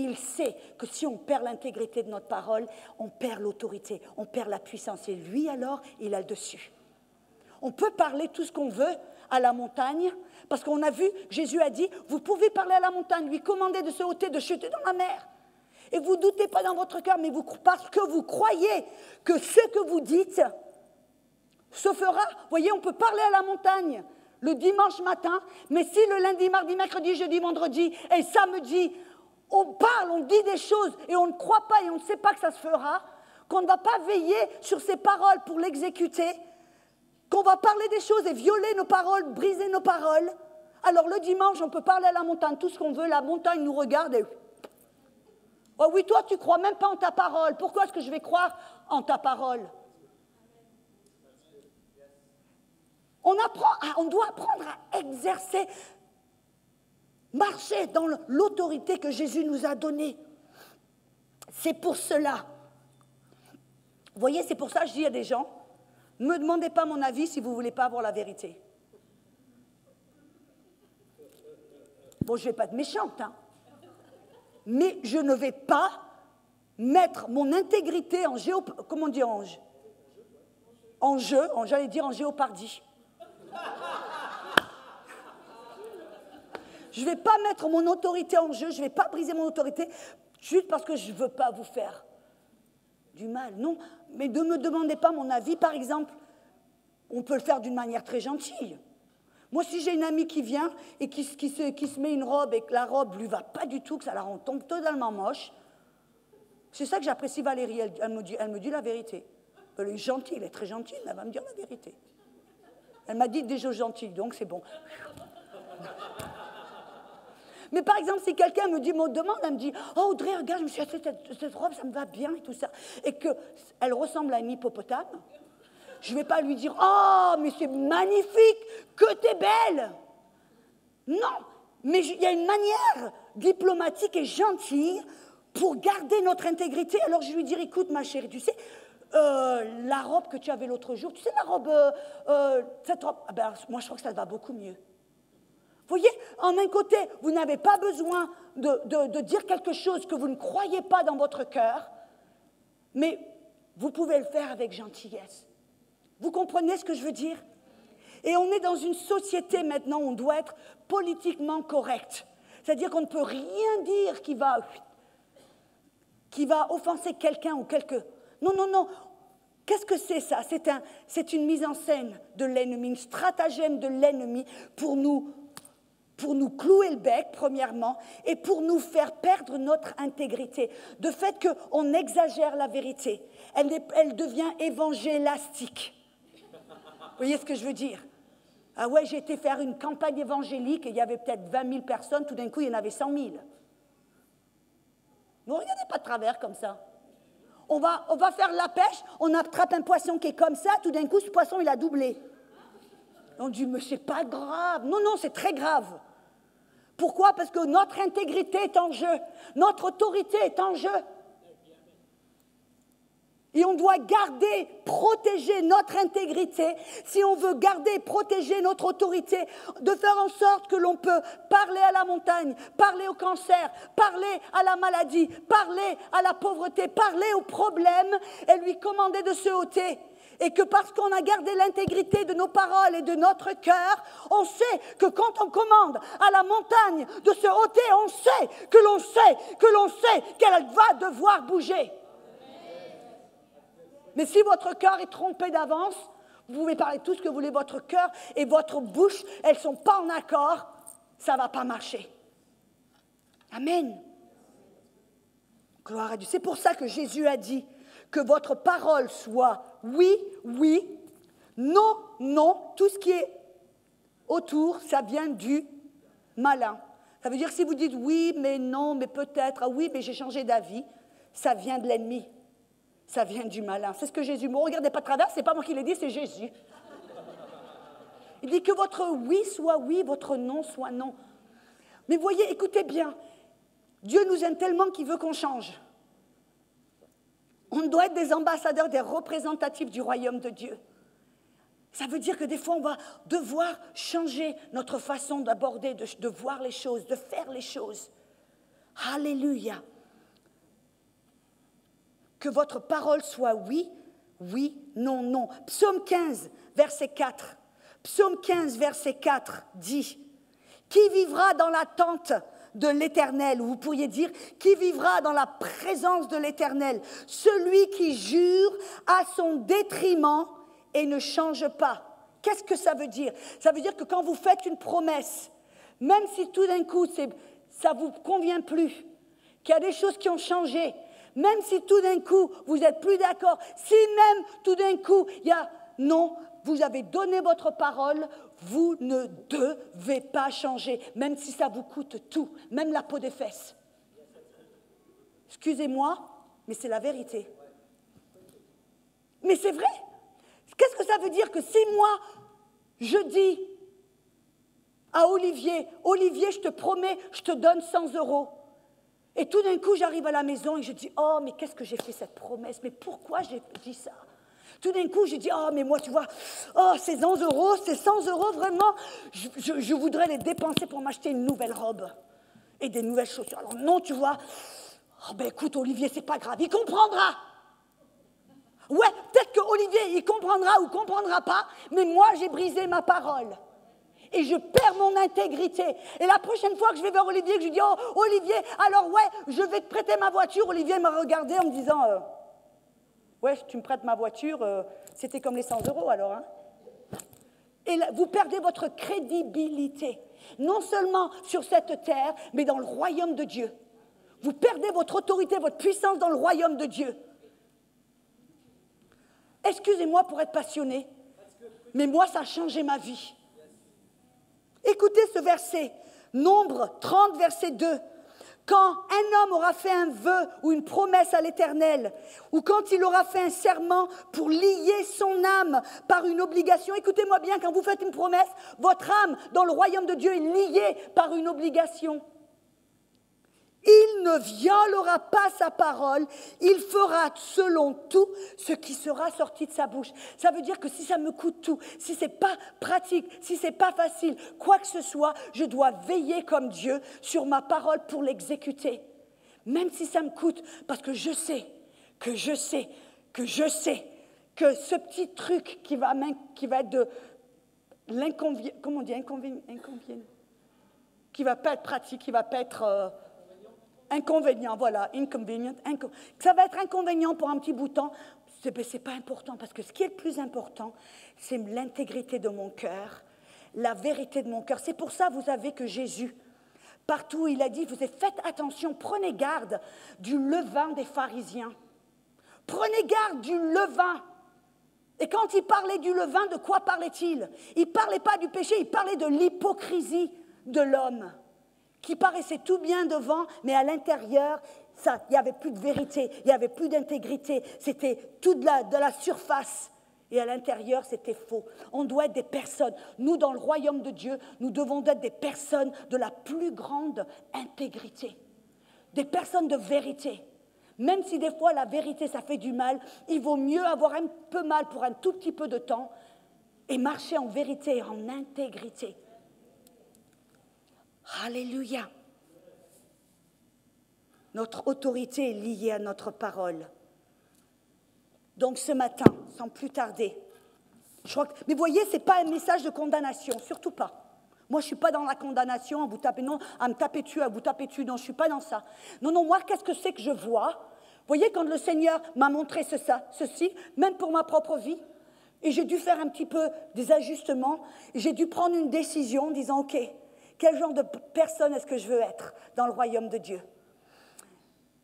Il sait que si on perd l'intégrité de notre parole, on perd l'autorité, on perd la puissance. Et lui, alors, il a le dessus. On peut parler tout ce qu'on veut à la montagne, parce qu'on a vu, Jésus a dit, vous pouvez parler à la montagne, lui commander de se ôter, de chuter dans la mer. Et vous ne doutez pas dans votre cœur, mais parce que vous croyez que ce que vous dites se fera. Vous voyez, on peut parler à la montagne le dimanche matin, mais si le lundi, mardi, mercredi, jeudi, vendredi et samedi, on parle, on dit des choses et on ne croit pas et on ne sait pas que ça se fera, qu'on ne va pas veiller sur ces paroles pour l'exécuter, qu'on va parler des choses et violer nos paroles, briser nos paroles. Alors le dimanche, on peut parler à la montagne, tout ce qu'on veut, la montagne nous regarde et... Oh oui, toi, tu ne crois même pas en ta parole. Pourquoi est-ce que je vais croire en ta parole? On doit apprendre à exercer... marcher dans l'autorité que Jésus nous a donnée. C'est pour cela. Vous voyez, c'est pour ça que je dis à des gens, ne me demandez pas mon avis si vous ne voulez pas avoir la vérité. Bon, je ne vais pas être méchante, hein, mais je ne vais pas mettre mon intégrité en comment on dit en jeu, j'allais dire en géopardie. Je ne vais pas mettre mon autorité en jeu, je ne vais pas briser mon autorité juste parce que je ne veux pas vous faire du mal. Non, mais ne me demandez pas mon avis. Par exemple, on peut le faire d'une manière très gentille. Moi, si j'ai une amie qui vient et qui se met une robe et que la robe ne lui va pas du tout, que ça la rend totalement moche, c'est ça que j'apprécie Valérie, elle me dit la vérité. Elle est gentille, elle est très gentille, mais elle va me dire la vérité. Elle m'a dit des choses gentilles, donc c'est bon. Mais par exemple, si quelqu'un me demande, elle me dit « Oh Audrey, regarde, je me suis acheté cette robe, ça me va bien et tout ça. » Et qu'elle ressemble à un hippopotame, je ne vais pas lui dire « Oh, mais c'est magnifique, que t'es belle !» Non, mais il y a une manière diplomatique et gentille pour garder notre intégrité. Alors je lui dis « Écoute ma chérie, tu sais, la robe que tu avais l'autre jour, tu sais la robe, cette robe, ah ben, moi je crois que ça te va beaucoup mieux. » Vous voyez, en un côté, vous n'avez pas besoin de dire quelque chose que vous ne croyez pas dans votre cœur, mais vous pouvez le faire avec gentillesse. Vous comprenez ce que je veux dire? Et on est dans une société maintenant où on doit être politiquement correct. C'est-à-dire qu'on ne peut rien dire qui va offenser quelqu'un ou quelque... Non, non, non. Qu'est-ce que c'est ça? C'est une mise en scène de l'ennemi, une stratagème de l'ennemi pour nous clouer le bec, premièrement, et pour nous faire perdre notre intégrité. De fait qu'on exagère la vérité. Elle devient évangélastique. Vous voyez ce que je veux dire? Ah ouais, j'ai été faire une campagne évangélique et il y avait peut-être 20 000 personnes, tout d'un coup, il y en avait 100 000. Ne regardez pas de travers comme ça. On va faire la pêche, on attrape un poisson qui est comme ça, tout d'un coup, ce poisson, il a doublé. On dit, mais c'est pas grave. Non, non, c'est très grave. Pourquoi? Parce que notre intégrité est en jeu. Notre autorité est en jeu. Et on doit garder, protéger notre intégrité. Si on veut garder, protéger notre autorité, de faire en sorte que l'on peut parler à la montagne, parler au cancer, parler à la maladie, parler à la pauvreté, parler aux problèmes et lui commander de se ôter. Et que parce qu'on a gardé l'intégrité de nos paroles et de notre cœur, on sait que quand on commande à la montagne de se ôter, on sait qu'elle va devoir bouger. Mais si votre cœur est trompé d'avance, vous pouvez parler tout ce que vous voulez, votre cœur et votre bouche, elles ne sont pas en accord, ça ne va pas marcher. Amen. Gloire à Dieu. C'est pour ça que Jésus a dit que votre parole soit oui, oui, non, non. Tout ce qui est autour, ça vient du malin. Ça veut dire que si vous dites oui, mais non, mais peut-être, ah oui, mais j'ai changé d'avis, ça vient de l'ennemi. Ça vient du malin. C'est ce que Jésus... Ne regardez pas de travers, ce n'est pas moi qui l'ai dit, c'est Jésus. Il dit que votre oui soit oui, votre non soit non. Mais voyez, écoutez bien, Dieu nous aime tellement qu'il veut qu'on change. On doit être des ambassadeurs, des représentatifs du royaume de Dieu. Ça veut dire que des fois, on va devoir changer notre façon d'aborder, de voir les choses, de faire les choses. Alléluia. Que votre parole soit oui, oui, non, non. Psaume 15, verset 4. Psaume 15, verset 4 dit « Qui vivra dans la tente de l'Éternel » ou vous pourriez dire « Qui vivra dans la présence de l'Éternel » Celui qui jure à son détriment et ne change pas. Qu'est-ce que ça veut dire? Ça veut dire que quand vous faites une promesse, même si tout d'un coup ça ne vous convient plus, qu'il y a des choses qui ont changé, même si tout d'un coup, vous n'êtes plus d'accord, si même tout d'un coup, il y a non, vous avez donné votre parole, vous ne devez pas changer, même si ça vous coûte tout, même la peau des fesses. Excusez-moi, mais c'est la vérité. Mais c'est vrai. Qu'est-ce que ça veut dire que si moi, je dis à Olivier, Olivier, je te promets, je te donne 100 €. Et tout d'un coup, j'arrive à la maison et je dis, oh, mais qu'est-ce que j'ai fait cette promesse? Mais pourquoi j'ai dit ça? Tout d'un coup, je dis, oh, mais moi, tu vois, oh, ces 100 €, vraiment, je voudrais les dépenser pour m'acheter une nouvelle robe et des nouvelles chaussures. Alors non, tu vois, oh, ben écoute, Olivier, c'est pas grave, il comprendra. Ouais, peut-être que Olivier, il comprendra ou comprendra pas, mais moi, j'ai brisé ma parole. Et je perds mon intégrité. Et la prochaine fois que je vais vers Olivier, que je lui dis, oh, Olivier, alors ouais, je vais te prêter ma voiture. Olivier m'a regardé en me disant, ouais, tu me prêtes ma voiture, c'était comme les 100 € alors. Hein. Et là, vous perdez votre crédibilité, non seulement sur cette terre, mais dans le royaume de Dieu. Vous perdez votre autorité, votre puissance dans le royaume de Dieu. Excusez-moi pour être passionné, mais moi, ça a changé ma vie. Écoutez ce verset, Nombre 30, verset 2. Quand un homme aura fait un vœu ou une promesse à l'Éternel, ou quand il aura fait un serment pour lier son âme par une obligation, écoutez-moi bien, quand vous faites une promesse, votre âme dans le royaume de Dieu est liée par une obligation. Il ne violera pas sa parole, il fera selon tout ce qui sera sorti de sa bouche. Ça veut dire que si ça me coûte tout, si ce n'est pas pratique, si ce n'est pas facile, quoi que ce soit, je dois veiller comme Dieu sur ma parole pour l'exécuter. Même si ça me coûte, parce que je sais que ce petit truc qui va être de l'inconvénient, comment on dit, inconvénient, qui ne va pas être pratique, qui ne va pas être inconvénient, voilà, inconvenient, ça va être inconvénient pour un petit bout de temps. C'est pas important, parce que ce qui est le plus important, c'est l'intégrité de mon cœur, la vérité de mon cœur. C'est pour ça, vous savez, que Jésus, partout il a dit, faites attention, prenez garde du levain des pharisiens. Prenez garde du levain. Et quand il parlait du levain, de quoi parlait-il? Il ne parlait pas du péché, il parlait de l'hypocrisie de l'homme, qui paraissait tout bien devant, mais à l'intérieur, il n'y avait plus de vérité, il n'y avait plus d'intégrité, c'était tout de la surface. Et à l'intérieur, c'était faux. On doit être des personnes. Nous, dans le royaume de Dieu, nous devons être des personnes de la plus grande intégrité. Des personnes de vérité. Même si des fois, la vérité, ça fait du mal, il vaut mieux avoir un peu mal pour un tout petit peu de temps et marcher en vérité et en intégrité. Alléluia. Notre autorité est liée à notre parole. Donc ce matin, sans plus tarder, mais vous voyez, ce n'est pas un message de condamnation, surtout pas. Moi, je ne suis pas dans la condamnation, à vous taper, non, à me taper dessus, à vous taper dessus, non, je ne suis pas dans ça. Non, moi, qu'est-ce que c'est que je vois? Vous voyez, quand le Seigneur m'a montré ceci, même pour ma propre vie, et j'ai dû faire un petit peu des ajustements, j'ai dû prendre une décision en disant, ok, quel genre de personne est-ce que je veux être dans le royaume de Dieu?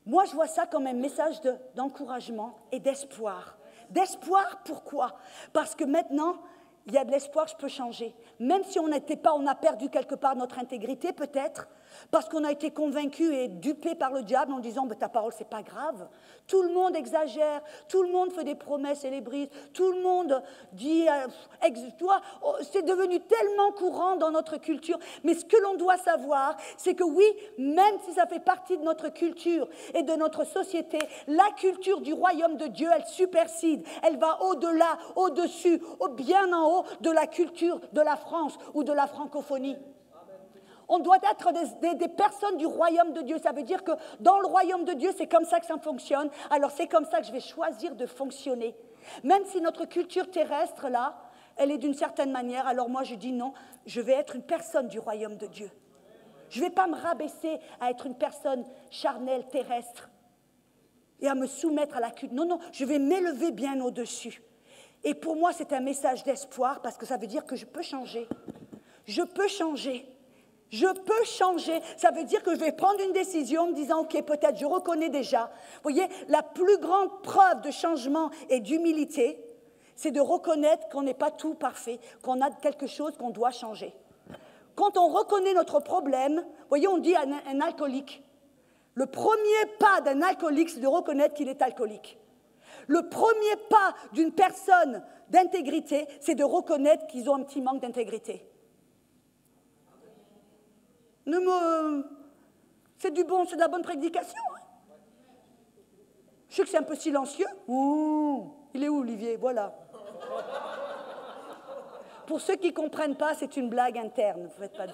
Moi, je vois ça comme un message d'encouragement et d'espoir. D'espoir, pourquoi? Parce que maintenant, il y a de l'espoir, je peux changer. Même si on a perdu quelque part notre intégrité, peut-être, parce qu'on a été convaincu et dupé par le diable en disant ta parole, c'est pas grave. Tout le monde exagère, tout le monde fait des promesses et les brise, tout le monde dit, c'est devenu tellement courant dans notre culture. Mais ce que l'on doit savoir, c'est que oui, même si ça fait partie de notre culture et de notre société, la culture du royaume de Dieu, elle superside, elle va au-delà, au-dessus, bien en haut de la culture de la France ou de la francophonie. On doit être des personnes du royaume de Dieu. Ça veut dire que dans le royaume de Dieu, c'est comme ça que ça fonctionne. Alors c'est comme ça que je vais choisir de fonctionner. Même si notre culture terrestre, là, elle est d'une certaine manière, alors moi je dis non, je vais être une personne du royaume de Dieu. Je ne vais pas me rabaisser à être une personne charnelle, terrestre, et à me soumettre à la culture. Non, je vais m'élever bien au-dessus. Et pour moi, c'est un message d'espoir, parce que ça veut dire que je peux changer. Je peux changer. Je peux changer. Ça veut dire que je vais prendre une décision en me disant, ok, peut-être je reconnais déjà. Vous voyez, la plus grande preuve de changement et d'humilité, c'est de reconnaître qu'on n'est pas tout parfait, qu'on a quelque chose qu'on doit changer. Quand on reconnaît notre problème, vous voyez, on dit à un alcoolique, le premier pas d'un alcoolique, c'est de reconnaître qu'il est alcoolique. Le premier pas d'une personne d'intégrité, c'est de reconnaître qu'ils ont un petit manque d'intégrité. C'est de la bonne prédication. Hein. Je sais que c'est un peu silencieux. Il est où, Olivier? Voilà. Pour ceux qui ne comprennent pas, c'est une blague interne. Vous faites pas de...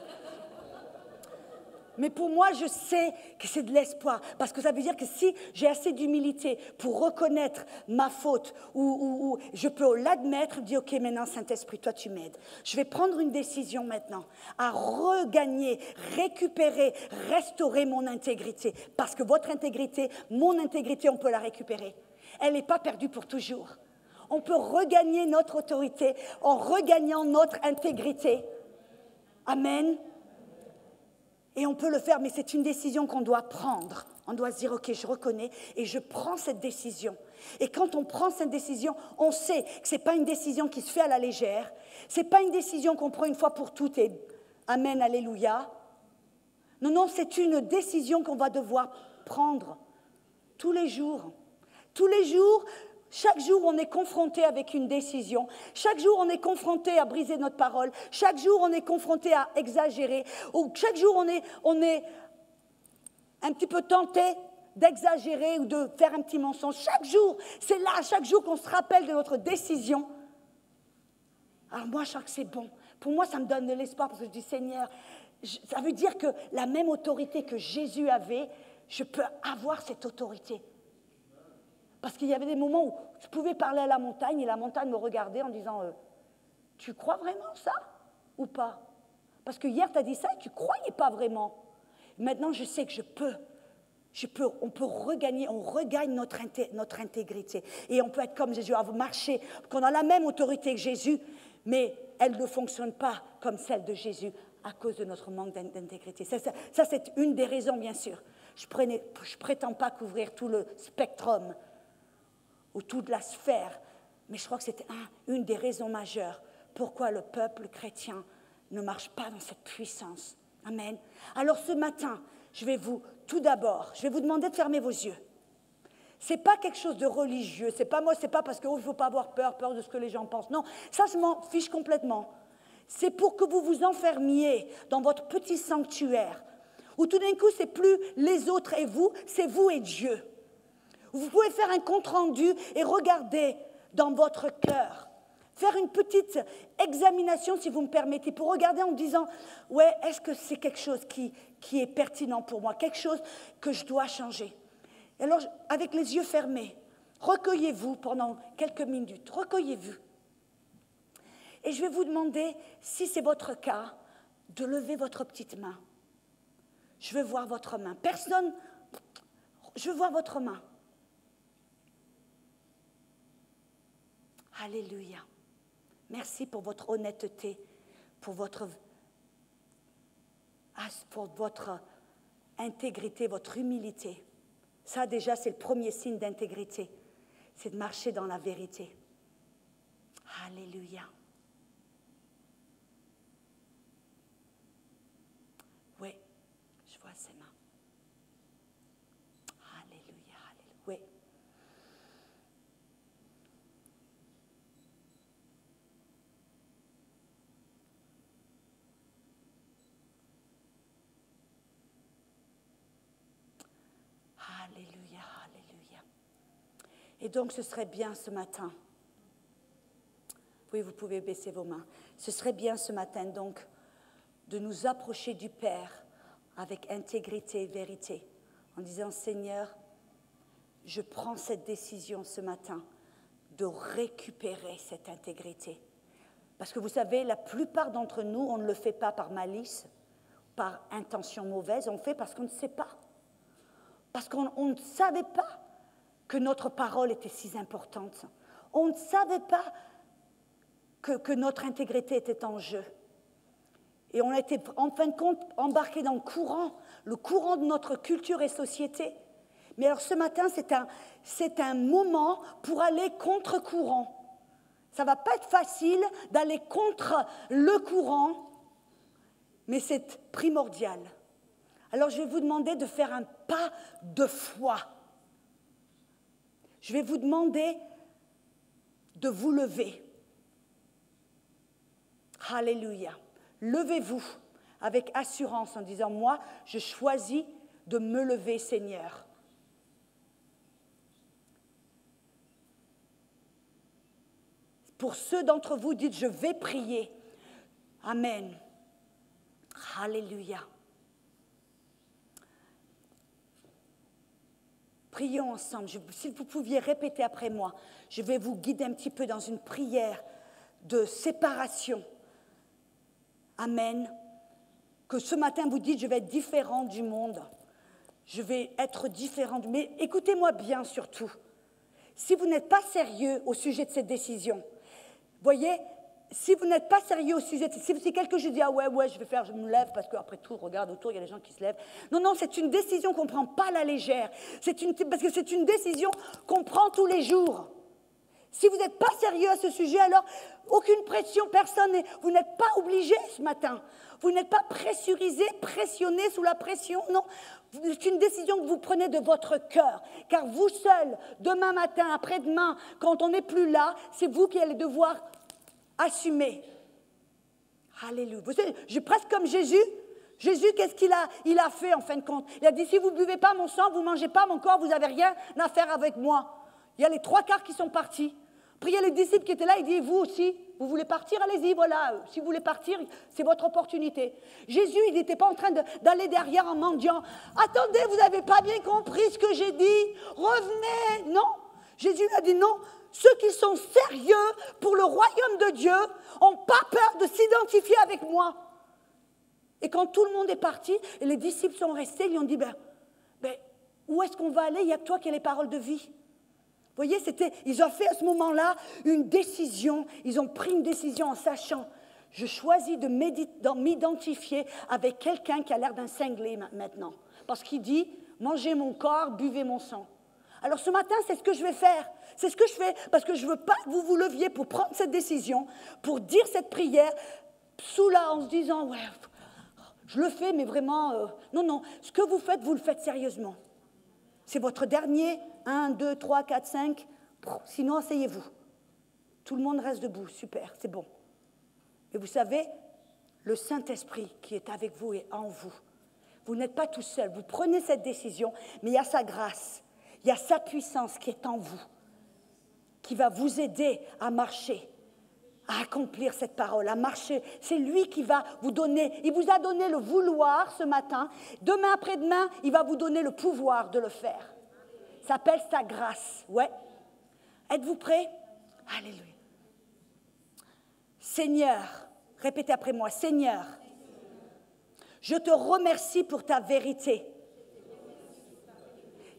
Mais pour moi, je sais que c'est de l'espoir. Parce que ça veut dire que si j'ai assez d'humilité pour reconnaître ma faute, ou je peux l'admettre, dire, ok, maintenant, Saint-Esprit, toi, tu m'aides. Je vais prendre une décision maintenant à regagner, récupérer, restaurer mon intégrité. Parce que votre intégrité, mon intégrité, on peut la récupérer. Elle n'est pas perdue pour toujours. On peut regagner notre autorité en regagnant notre intégrité. Amen. Et on peut le faire, mais c'est une décision qu'on doit prendre. On doit se dire, ok, je reconnais et je prends cette décision. Et quand on prend cette décision, on sait que ce n'est pas une décision qui se fait à la légère. Ce n'est pas une décision qu'on prend une fois pour toutes et amen, alléluia. Non, c'est une décision qu'on va devoir prendre tous les jours. Tous les jours. Chaque jour, on est confronté avec une décision. Chaque jour, on est confronté à briser notre parole. Chaque jour, on est confronté à exagérer. Ou chaque jour, on est un petit peu tenté d'exagérer ou de faire un petit mensonge. Chaque jour, c'est là, chaque jour qu'on se rappelle de notre décision. Alors moi, je crois que c'est bon. Pour moi, ça me donne de l'espoir parce que je dis, Seigneur, ça veut dire que la même autorité que Jésus avait, je peux avoir cette autorité. Parce qu'il y avait des moments où je pouvais parler à la montagne et la montagne me regardait en disant « Tu crois vraiment ça ou pas ?» Parce que hier, tu as dit ça et tu ne croyais pas vraiment. Maintenant, je sais que on peut regagner, on regagne notre intégrité. Et on peut être comme Jésus, marcher, qu'on a la même autorité que Jésus, mais elle ne fonctionne pas comme celle de Jésus à cause de notre manque d'intégrité. Ça, c'est une des raisons, bien sûr. Je ne prétends pas couvrir tout le spectrum ou toute la sphère, mais je crois que c'est une des raisons majeures pourquoi le peuple chrétien ne marche pas dans cette puissance. Amen. Alors ce matin, tout d'abord, je vais vous demander de fermer vos yeux. Ce n'est pas quelque chose de religieux, c'est pas parce qu'il ne faut pas avoir peur de ce que les gens pensent. Non, ça je m'en fiche complètement. C'est pour que vous vous enfermiez dans votre petit sanctuaire, où tout d'un coup, c'est plus les autres et vous, c'est vous et Dieu. Vous pouvez faire un compte-rendu et regarder dans votre cœur. Faire une petite examination, si vous me permettez, pour regarder en disant, ouais, est-ce que c'est quelque chose qui est pertinent pour moi, quelque chose que je dois changer. Et alors, avec les yeux fermés, recueillez-vous pendant quelques minutes, recueillez-vous. Et je vais vous demander, si c'est votre cas, de lever votre petite main. Je veux voir votre main. Personne, je veux voir votre main. Alléluia. Merci pour votre honnêteté, pour votre intégrité, votre humilité. Ça déjà, c'est le premier signe d'intégrité. C'est de marcher dans la vérité. Alléluia. Oui, je vois ses mains. Alléluia, alléluia. Oui. Alléluia, alléluia. Et donc, ce serait bien ce matin. Oui, vous pouvez baisser vos mains. Ce serait bien ce matin, donc, de nous approcher du Père avec intégrité et vérité, en disant, Seigneur, je prends cette décision ce matin de récupérer cette intégrité. Parce que vous savez, la plupart d'entre nous, on ne le fait pas par malice, par intention mauvaise, on le fait parce qu'on ne sait pas. Parce qu'on ne savait pas que notre parole était si importante. On ne savait pas que notre intégrité était en jeu. Et on a été, en fin de compte, embarqués dans le courant de notre culture et société. Mais alors ce matin, c'est un moment pour aller contre-courant. Ça ne va pas être facile d'aller contre le courant, mais c'est primordial. Alors je vais vous demander de faire un pas de foi. Je vais vous demander de vous lever. Alléluia. Levez-vous avec assurance en disant, moi, je choisis de me lever, Seigneur. Pour ceux d'entre vous, dites, je vais prier. Amen. Alléluia. Prions ensemble. Si vous pouviez répéter après moi, je vais vous guider un petit peu dans une prière de séparation. Amen. Que ce matin vous dites, je vais être différent du monde. Je vais être différent. Mais écoutez-moi bien surtout. Si vous n'êtes pas sérieux au sujet de cette décision, voyez, si vous n'êtes pas sérieux au sujet, si quelqu'un je dis, ah ouais, je me lève parce qu'après tout, regarde autour, il y a des gens qui se lèvent. Non, c'est une décision qu'on ne prend pas à la légère. Parce que c'est une décision qu'on prend tous les jours. Si vous n'êtes pas sérieux à ce sujet, alors aucune pression, vous n'êtes pas obligé ce matin. Vous n'êtes pas pressurisé, pressionné sous la pression, non. C'est une décision que vous prenez de votre cœur. Car vous seul, demain matin, après-demain, quand on n'est plus là, c'est vous qui allez devoir assumer. Alléluia. Vous savez, je suis presque comme Jésus. Jésus, qu'est-ce qu'il a fait en fin de compte? Il a dit, si vous ne buvez pas mon sang, vous ne mangez pas mon corps, vous n'avez rien à faire avec moi. Il y a les 3/4 qui sont partis. Après, il y a les disciples qui étaient là, il dit, vous aussi, vous voulez partir, allez-y, voilà. Si vous voulez partir, c'est votre opportunité. Jésus, il n'était pas en train d'aller derrière en mendiant. Attendez, vous n'avez pas bien compris ce que j'ai dit. Revenez. Non. Jésus a dit non. Ceux qui sont sérieux pour le royaume de Dieu n'ont pas peur de s'identifier avec moi. Et quand tout le monde est parti, et les disciples sont restés, ils lui ont dit, ben, où est-ce qu'on va aller? Il n'y a que toi qui as les paroles de vie. Vous voyez, ils ont fait à ce moment-là une décision, ils ont pris une décision en sachant, je choisis de m'identifier avec quelqu'un qui a l'air d'un cinglé maintenant. Parce qu'il dit, mangez mon corps, buvez mon sang. Alors ce matin, c'est ce que je vais faire. C'est ce que je fais parce que je ne veux pas que vous vous leviez pour prendre cette décision, pour dire cette prière, en se disant, ouais, je le fais, mais vraiment, non, ce que vous le faites sérieusement. C'est votre dernier, 1, 2, 3, 4, 5, sinon asseyez-vous. Tout le monde reste debout, super, c'est bon. Et vous savez, le Saint-Esprit qui est avec vous et en vous, vous n'êtes pas tout seul, vous prenez cette décision, mais il y a sa grâce, il y a sa puissance qui est en vous, qui va vous aider à marcher, à accomplir cette parole, à marcher. C'est lui qui va vous donner, il vous a donné le vouloir ce matin, demain après-demain, il va vous donner le pouvoir de le faire. Ça s'appelle sa grâce, ouais. Êtes-vous prêts? Alléluia. Seigneur, répétez après moi, Seigneur, je te remercie pour ta vérité,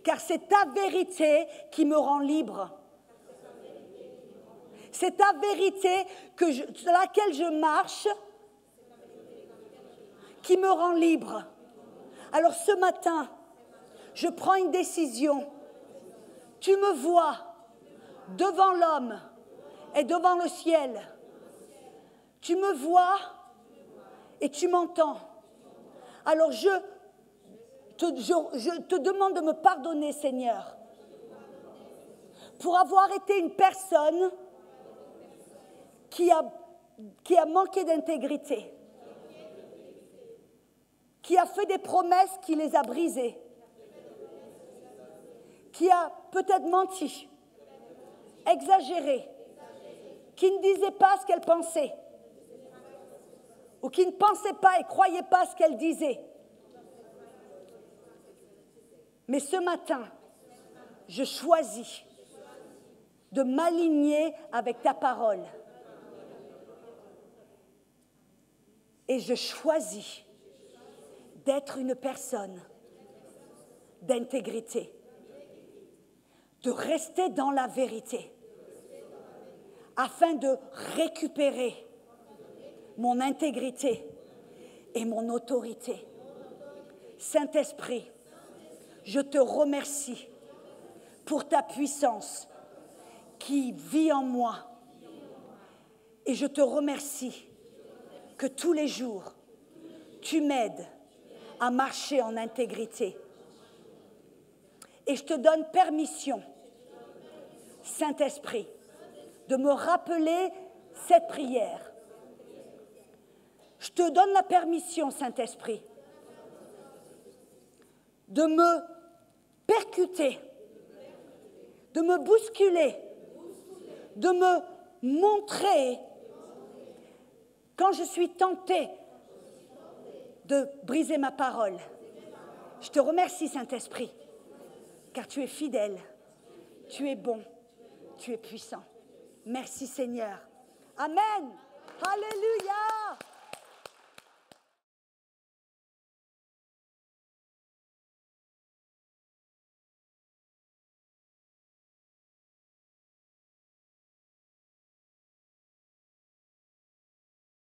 car c'est ta vérité qui me rend libre. C'est ta vérité sur laquelle je marche qui me rend libre. Alors ce matin, je prends une décision. Tu me vois devant l'homme et devant le ciel. Tu me vois et tu m'entends. Alors je te demande de me pardonner, Seigneur, pour avoir été une personne qui a manqué d'intégrité, qui a fait des promesses qui les a brisées, qui a peut-être menti, exagéré, qui ne disait pas ce qu'elle pensait, ou qui ne pensait pas et croyait pas ce qu'elle disait. Mais ce matin, je choisis de m'aligner avec ta parole. Et je choisis d'être une personne d'intégrité, de rester dans la vérité, afin de récupérer mon intégrité et mon autorité. Saint-Esprit, je te remercie pour ta puissance qui vit en moi. Et je te remercie que tous les jours, tu m'aides à marcher en intégrité. Et je te donne permission, Saint-Esprit, de me rappeler cette prière. Je te donne la permission, Saint-Esprit, de me percuter, de me bousculer, de me montrer quand je suis tentée de briser ma parole. Je te remercie, Saint-Esprit, car tu es fidèle, tu es bon, tu es puissant. Merci, Seigneur. Amen. Alléluia.